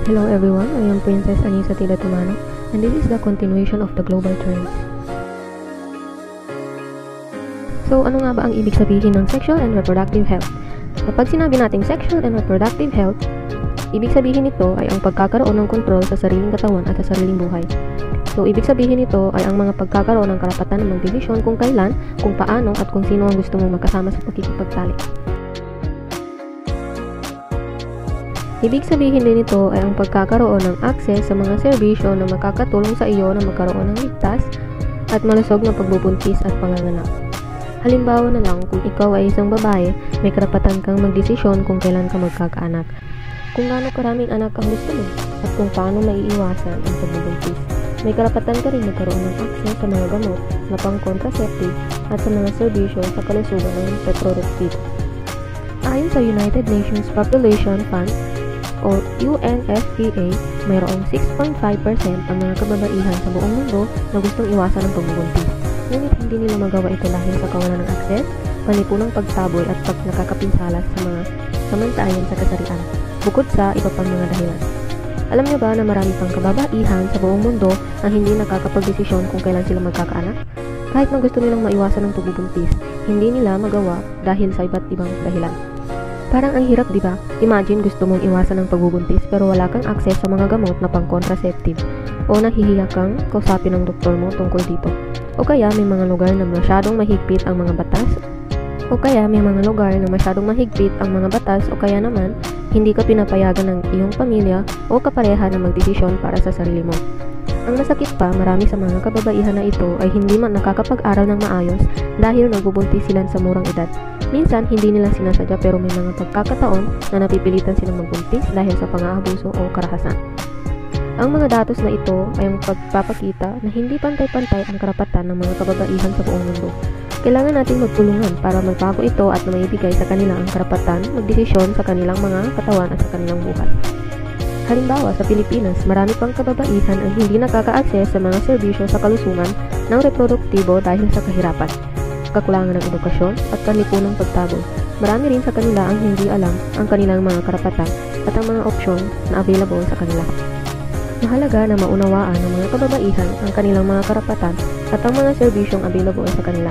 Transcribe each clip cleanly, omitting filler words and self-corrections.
Hello everyone, I am Princess Anisa Tidatumano and this is the continuation of the global trends. So ano nga ba ang ibig sabihin ng sexual and reproductive health? Kapag sinabi nating sexual and reproductive health, ibig sabihin nito ay ang pagkakaroon ng kontrol sa sariling katawan at sa sariling buhay. So ibig sabihin nito ay ang mga pagkakaroon ng karapatan ng magdesisyon kung kailan, kung paano at kung sino ang gusto mong magkasama sa pagkikipagtalik. Ibig sabihin din ito ay ang pagkakaroon ng access sa mga serbisyo na makakatulong sa iyo na magkaroon ng ligtas at malusog na pagbubuntis at panganganak. Halimbawa na lang, kung ikaw ay isang babae, may karapatan kang magdesisyon kung kailan ka magkakaanak, kung gaano karaming anak ang gusto mo, at kung paano maiiwasan ang pagbubuntis. May karapatan ka rin magkaroon ng access sa mga gamot na pang-contraceptive at sa mga serbisyo sa kalusugan ng reproductive. Ayon sa United Nations Population Fund o UNFPA, mayroong 6.5% ang mga kababaihan sa buong mundo na gustong iwasan ang pagbubuntis. Ngunit hindi nila magawa ito dahil sa kawalan ng akses, panipunang pagtaboy at nakakapinsala sa mga samantayan sa kasarian, bukod sa iba pang mga dahilan. Alam niyo ba na marami pang kababaihan sa buong mundo ang hindi nakakapagdesisyon kung kailan sila magkakaanak? Kahit na gusto nilang maiwasan ang pagbubuntis, hindi nila magawa dahil sa iba't ibang dahilan. Parang ang hirap, di ba? Imagine gusto mong iwasan ang pagbubuntis pero wala kang access sa mga gamot na pang-contraceptive o nahihiya kang kausapin ng doktor mo tungkol dito. O kaya may mga lugar na masyadong mahigpit ang mga batas o kaya naman hindi ka pinapayagan ng iyong pamilya o kapareha na magdesisyon para sa sarili mo. Ang masakit pa, marami sa mga kababaihan na ito ay hindi man nakakapag-aral ng maayos dahil nagbubuntis sila sa murang edad. Minsan, hindi nila sinasadya pero may mga pagkakataon na napipilitan silang magbuntis dahil sa pang-aabuso o karahasan. Ang mga datos na ito ay ang pagpapakita na hindi pantay-pantay ang karapatan ng mga kababaihan sa buong mundo. Kailangan nating magtulungan para magbago ito at na maibigay sa kanila ang karapatan magdesisyon sa kanilang mga katawan at sa kanilang buhay. Halimbawa, sa Pilipinas, marami pang kababaihan ang hindi nakaka-access sa mga serbisyo sa kalusugan ng reproduktibo dahil sa kahirapan, kakulangan ng edukasyon at panipunang pagtaboy. Marami rin sa kanila ang hindi alam ang kanilang mga karapatan at ang mga opsyon na available sa kanila. Mahalaga na maunawaan ng mga kababaihan ang kanilang mga karapatan at ang mga serbisyong available sa kanila.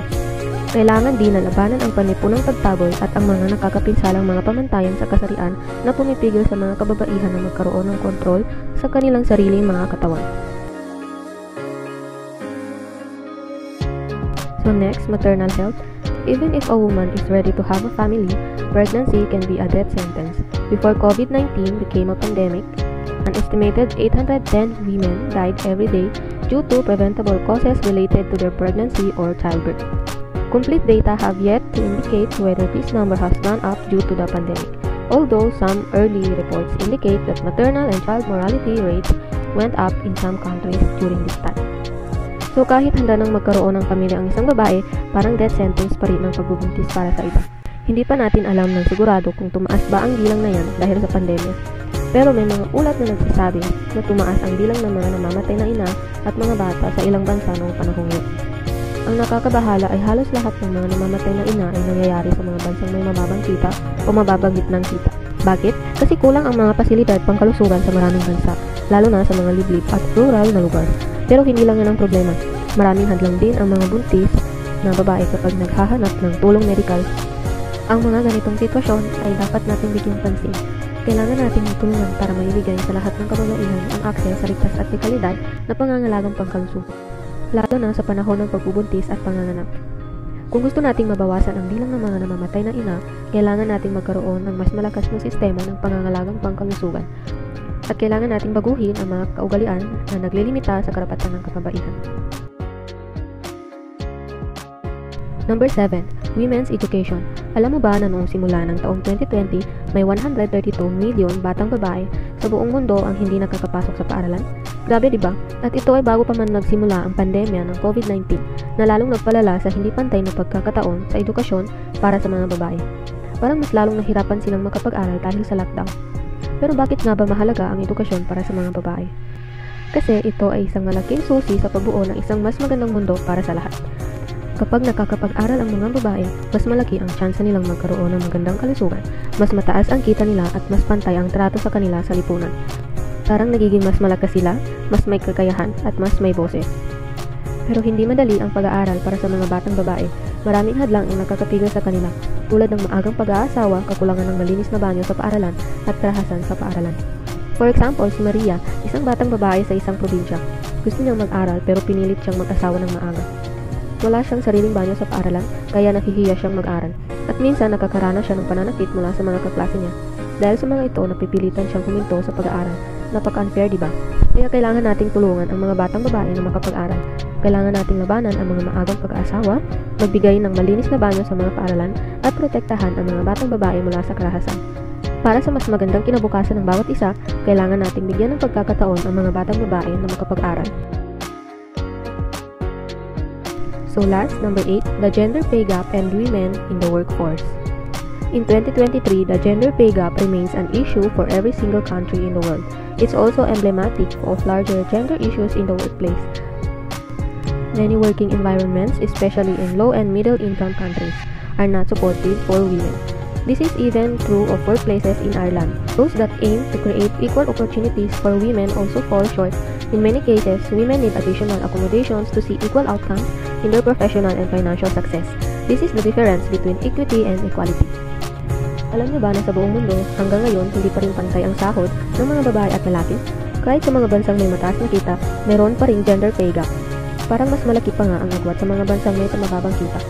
Kailangan din na labanan ang panipunang pagtaboy at ang mga nakakapinsalang mga pamantayan sa kasarian na pumipigil sa mga kababaihan na magkaroon ng kontrol sa kanilang sariling mga katawan. So next, maternal health. Even if a woman is ready to have a family, pregnancy can be a death sentence. Before COVID-19 became a pandemic, an estimated 810 women died every day due to preventable causes related to their pregnancy or childbirth. Complete data have yet to indicate whether this number has gone up due to the pandemic, although some early reports indicate that maternal and child mortality rates went up in some countries during this time. So kahit handa nang magkaroon ng pamilya ang isang babae, parang death sentence pa rin ang pagbubuntis para sa iba. Hindi pa natin alam ng sigurado kung tumaas ba ang bilang na yan dahil sa pandemya. Pero may mga ulat na nagsasabi na tumaas ang bilang ng mga namamatay na ina at mga bata sa ilang bansa noong panahong yun. Ang nakakabahala ay halos lahat ng mga namamatay na ina ay nangyayari sa mga bansang may mababang kita o mababang gitnang kita. Bakit? Kasi kulang ang mga pasilidad pangkalusugan sa maraming bansa, lalo na sa mga liblib at rural na lugar. Pero hindi lang yan ang problema. Maraming hadlang din ang mga buntis na babae kapag naghahanap ng tulong medikal. Ang mga ganitong sitwasyon ay dapat nating bigyan pansin. Kailangan nating magtulungan para maibigay sa lahat ng kababaihan ang akses sa ligtas at dekalidad na pangangalagang pangkalusugan, lalo na sa panahon ng pagbubuntis at panganganak. Kung gusto nating mabawasan ang bilang ng mga namamatay na ina, kailangan nating magkaroon ng mas malakas na sistema ng pangangalagang pangkalusugan. At kailangan nating baguhin ang mga kaugalian na naglilimita sa karapatan ng kababaihan. Number 7. Women's Education. Alam mo ba na noong simula ng taong 2020, may 132 milyon batang babae sa buong mundo ang hindi nakakapasok sa paaralan? Grabe, diba? At ito ay bago pa man nagsimula ang pandemya ng COVID-19 na lalong nagpalala sa hindi pantay na pagkakataon sa edukasyon para sa mga babae. Parang mas lalong nahirapan silang makapag-aral dahil sa lockdown. Pero bakit nga ba mahalaga ang edukasyon para sa mga babae? Kasi ito ay isang malaking susi sa pagbuo ng isang mas magandang mundo para sa lahat. Kapag nakakapag-aral ang mga babae, mas malaki ang tsansa nilang magkaroon ng magandang kalusugan, mas mataas ang kita nila at mas pantay ang trato sa kanila sa lipunan. Parang nagiging mas malakas sila, mas may kakayahan, at mas may boses. Pero hindi madali ang pag-aaral para sa mga batang babae. Maraming hadlang ang nakakapigil sa kanila, tulad ng maagang pag-aasawa, kakulangan ng malinis na banyo sa paaralan, at karahasan sa paaralan. For example, si Maria, isang batang babae sa isang probinsya. Gusto niyang mag-aral pero pinilit siyang mag-asawa ng maaga. Wala siyang sariling banyo sa paaralan, kaya nahihiya siyang mag-aral. At minsan nakakaranas siya ng pananakit mula sa mga kaklase niya. Dahil sa mga ito, napipilitan siyang huminto sa pag-aaral. Napaka-unfair, diba? Kaya kailangan nating tulungan ang mga batang babae na makapag-aral. Kailangan nating labanan ang mga maagang pag-aasawa, magbigay ng malinis na banyo sa mga paaralan, at protektahan ang mga batang babae mula sa karahasan. Para sa mas magandang kinabukasan ng bawat isa, kailangan nating bigyan ng pagkakataon ang mga batang babae na makapag-aral. So last, number 8, the gender pay gap and women in the workforce. In 2023, the gender pay gap remains an issue for every single country in the world. It's also emblematic of larger gender issues in the workplace. Many working environments, especially in low and middle income countries, are not supportive for women. This is even true of workplaces in Ireland. Those that aim to create equal opportunities for women also fall short. In many cases, women need additional accommodations to see equal outcomes in their professional and financial success. This is the difference between equity and equality. Alam niyo ba na sa buong mundo, hanggang ngayon, hindi pa rin pantay ang sahod ng mga babae at lalaki? Kahit sa mga bansang may mataas na kita, meron pa rin gender pay gap. Parang mas malaki pa nga ang agwat sa mga bansang may mababang kita.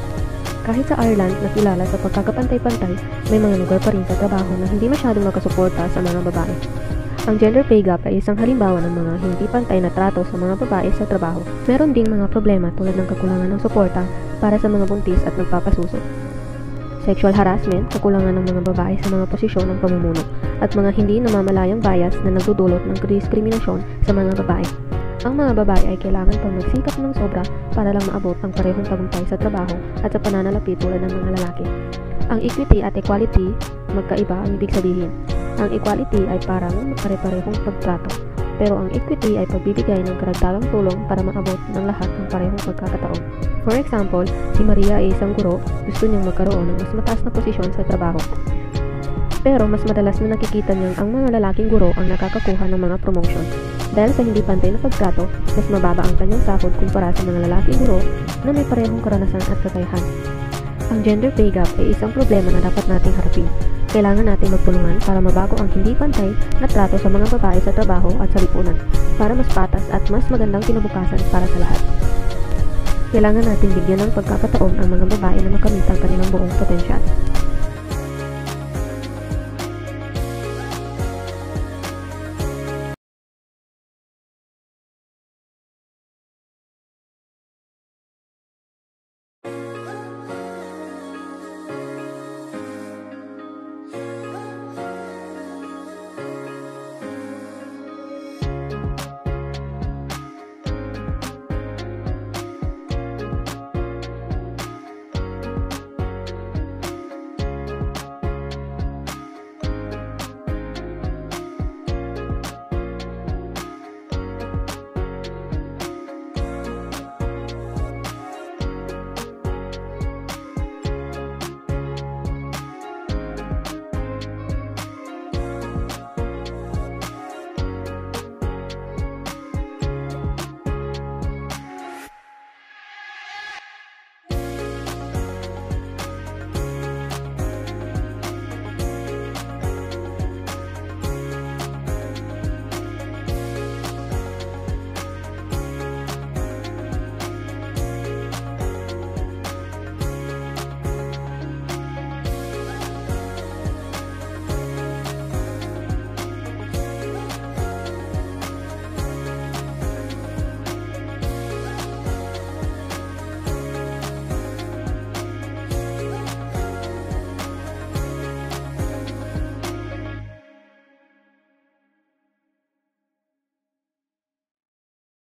Kahit sa Ireland na kilala sa pagkakapantay-pantay, may mga lugar pa rin sa trabaho na hindi masyadong makasuporta sa mga babae. Ang gender pay gap ay isang halimbawa ng mga hindi pantay na trato sa mga babae sa trabaho. Meron ding mga problema tulad ng kakulangan ng suporta para sa mga buntis at nagpapasuso. Sexual harassment, kakulangan ng mga babae sa mga posisyon ng pamumuno, at mga hindi namamalayang bias na nagdudulot ng diskriminasyon sa mga babae. Ang mga babae ay kailangan pang magsikap ng sobra para lang maabot ang parehong tagumpay sa trabaho at sa pananalapi tulad ng mga lalaki. Ang equity at equality, magkaiba ang ibig sabihin. Ang equality ay parang pare-parehong pagtrato, pero ang equity ay pagbibigay ng karagdagang tulong para maabot ng lahat ng parehong pagkakataon. For example, si Maria ay isang guro, gusto niyang magkaroon ng mas mataas na posisyon sa trabaho. Pero mas madalas na nakikita niyang ang mga lalaking guro ang nakakakuha ng mga promotion. Dahil sa hindi pantay na pagtrato, mas mababa ang kanyang sahod kumpara sa mga lalaking guro na may parehong karanasan at kakayahan. Ang gender pay gap ay isang problema na dapat nating harapin. Kailangan natin magtulungan para mabago ang hindi pantay na trato sa mga babae sa trabaho at sa lipunan para mas patas at mas magandang kinabukasan para sa lahat. Kailangan natin bigyan ng pagkakataon ang mga babae na makamit ang kanilang buong potensyal.